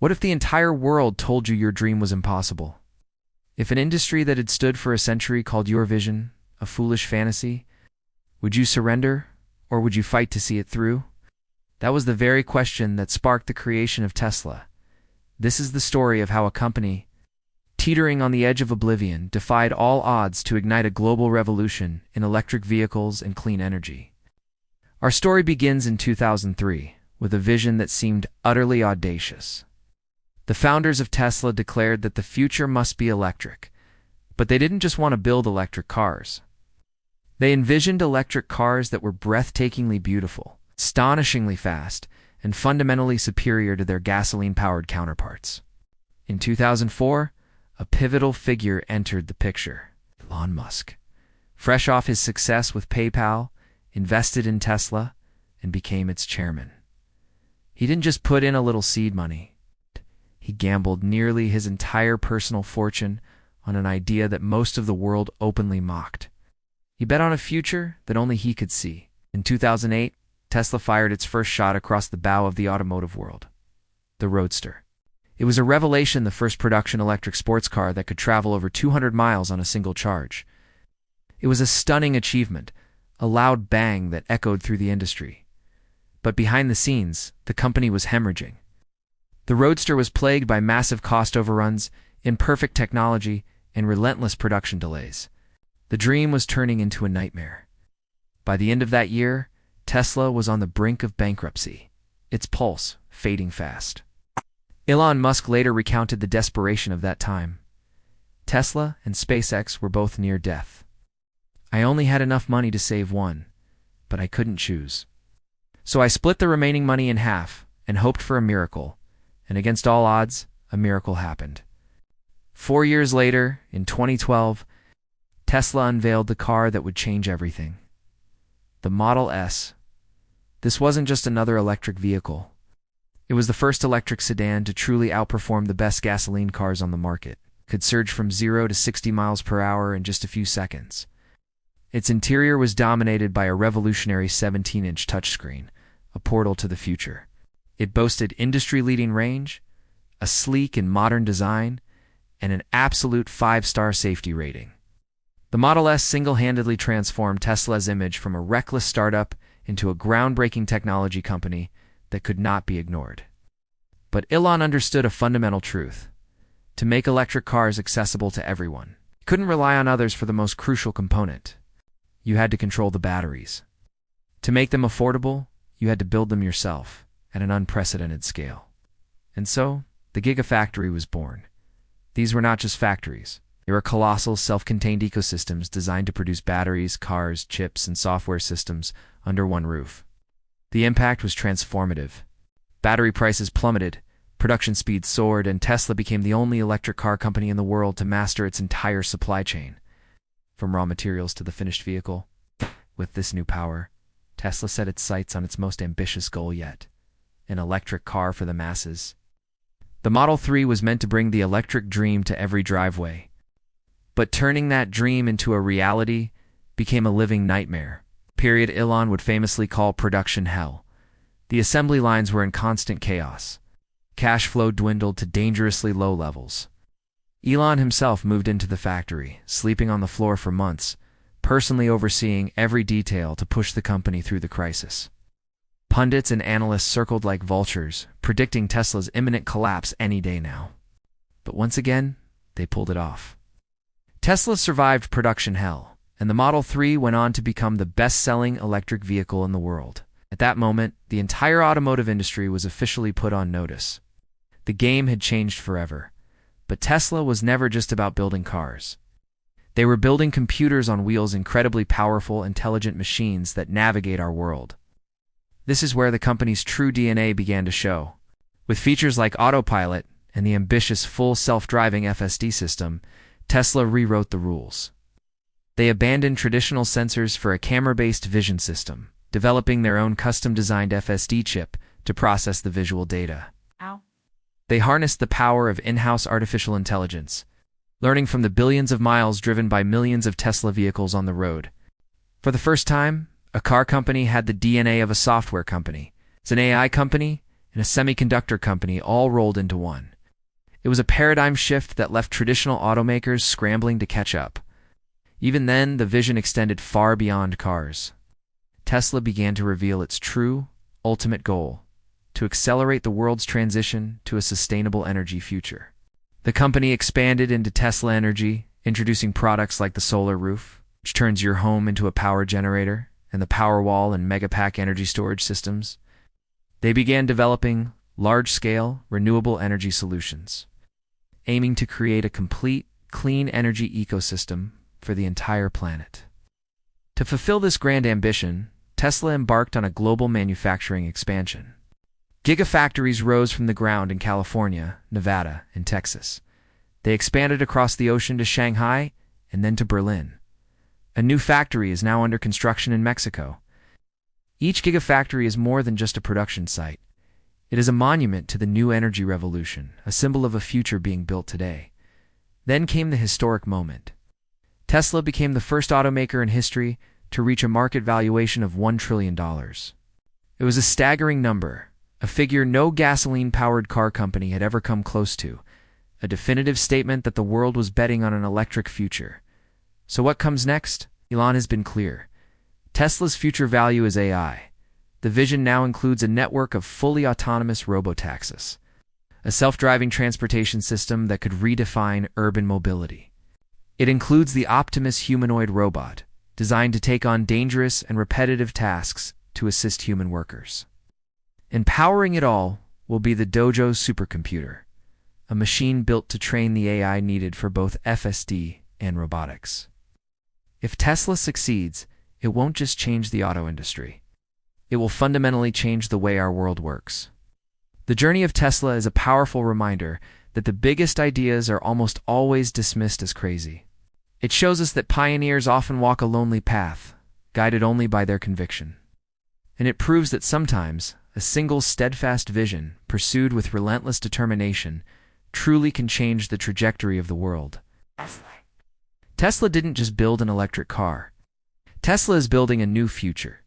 What if the entire world told you your dream was impossible? If an industry that had stood for a century called your vision a foolish fantasy, would you surrender, or would you fight to see it through? That was the very question that sparked the creation of Tesla. This is the story of how a company, teetering on the edge of oblivion, defied all odds to ignite a global revolution in electric vehicles and clean energy. Our story begins in 2003 with a vision that seemed utterly audacious. The founders of Tesla declared that the future must be electric, but they didn't just want to build electric cars. They envisioned electric cars that were breathtakingly beautiful, astonishingly fast, and fundamentally superior to their gasoline-powered counterparts. In 2004, a pivotal figure entered the picture: Elon Musk. Fresh off his success with PayPal, invested in Tesla, and became its chairman. He didn't just put in a little seed money. He gambled nearly his entire personal fortune on an idea that most of the world openly mocked. He bet on a future that only he could see. In 2008, Tesla fired its first shot across the bow of the automotive world: the Roadster. It was a revelation, the first production electric sports car that could travel over 200 miles on a single charge. It was a stunning achievement, a loud bang that echoed through the industry. But behind the scenes, the company was hemorrhaging. The Roadster was plagued by massive cost overruns, imperfect technology, and relentless production delays. The dream was turning into a nightmare. By the end of that year, Tesla was on the brink of bankruptcy, its pulse fading fast. Elon Musk later recounted the desperation of that time. Tesla and SpaceX were both near death. I only had enough money to save one, but I couldn't choose. So I split the remaining money in half and hoped for a miracle, and against all odds, a miracle happened. 4 years later, in 2012, Tesla unveiled the car that would change everything: the Model S. This wasn't just another electric vehicle. It was the first electric sedan to truly outperform the best gasoline cars on the market. It could surge from 0 to 60 miles per hour in just a few seconds. Its interior was dominated by a revolutionary 17-inch touchscreen, a portal to the future. It boasted industry-leading range, a sleek and modern design, and an absolute 5-star safety rating. The Model S single-handedly transformed Tesla's image from a reckless startup into a groundbreaking technology company that could not be ignored. But Elon understood a fundamental truth: to make electric cars accessible to everyone, you couldn't rely on others for the most crucial component. You had to control the batteries. To make them affordable, you had to build them yourself at an unprecedented scale. And so, the Gigafactory was born. These were not just factories. They were colossal, self-contained ecosystems designed to produce batteries, cars, chips, and software systems under one roof. The impact was transformative. Battery prices plummeted, production speed soared, and Tesla became the only electric car company in the world to master its entire supply chain, from raw materials to the finished vehicle. With this new power, Tesla set its sights on its most ambitious goal yet: an electric car for the masses. The Model 3 was meant to bring the electric dream to every driveway. But turning that dream into a reality became a living nightmare. Period. Elon would famously call production hell. The assembly lines were in constant chaos. Cash flow dwindled to dangerously low levels. Elon himself moved into the factory, sleeping on the floor for months, personally overseeing every detail to push the company through the crisis. Pundits and analysts circled like vultures, predicting Tesla's imminent collapse any day now. But once again, they pulled it off. Tesla survived production hell, and the Model 3 went on to become the best-selling electric vehicle in the world. At that moment, the entire automotive industry was officially put on notice. The game had changed forever. But Tesla was never just about building cars. They were building computers on wheels, incredibly powerful, intelligent machines that navigate our world. This is where the company's true DNA began to show. With features like autopilot and the ambitious full self-driving FSD system, Tesla rewrote the rules. They abandoned traditional sensors for a camera-based vision system, developing their own custom-designed FSD chip to process the visual data. They harnessed the power of in-house artificial intelligence, learning from the billions of miles driven by millions of Tesla vehicles on the road. For the first time, a car company had the DNA of a software company. It's an AI company, and a semiconductor company all rolled into one. It was a paradigm shift that left traditional automakers scrambling to catch up. Even then, the vision extended far beyond cars. Tesla began to reveal its true, ultimate goal: to accelerate the world's transition to a sustainable energy future. The company expanded into Tesla Energy, introducing products like the solar roof, which turns your home into a power generator, and the Powerwall and Megapack energy storage systems. They began developing large-scale, renewable energy solutions, aiming to create a complete, clean energy ecosystem for the entire planet. To fulfill this grand ambition, Tesla embarked on a global manufacturing expansion. Gigafactories rose from the ground in California, Nevada, and Texas. They expanded across the ocean to Shanghai and then to Berlin. A new factory is now under construction in Mexico. Each gigafactory is more than just a production site. It is a monument to the new energy revolution, a symbol of a future being built today. Then came the historic moment. Tesla became the first automaker in history to reach a market valuation of $1 trillion. It was a staggering number, a figure no gasoline-powered car company had ever come close to, a definitive statement that the world was betting on an electric future. So what comes next? Elon has been clear. Tesla's future value is AI. The vision now includes a network of fully autonomous robotaxis, a self-driving transportation system that could redefine urban mobility. It includes the Optimus humanoid robot, designed to take on dangerous and repetitive tasks to assist human workers. And powering it all will be the Dojo supercomputer, a machine built to train the AI needed for both FSD and robotics. If Tesla succeeds, it won't just change the auto industry. It will fundamentally change the way our world works. The journey of Tesla is a powerful reminder that the biggest ideas are almost always dismissed as crazy. It shows us that pioneers often walk a lonely path, guided only by their conviction. And it proves that sometimes a single steadfast vision, pursued with relentless determination, truly can change the trajectory of the world. Tesla didn't just build an electric car. Tesla is building a new future.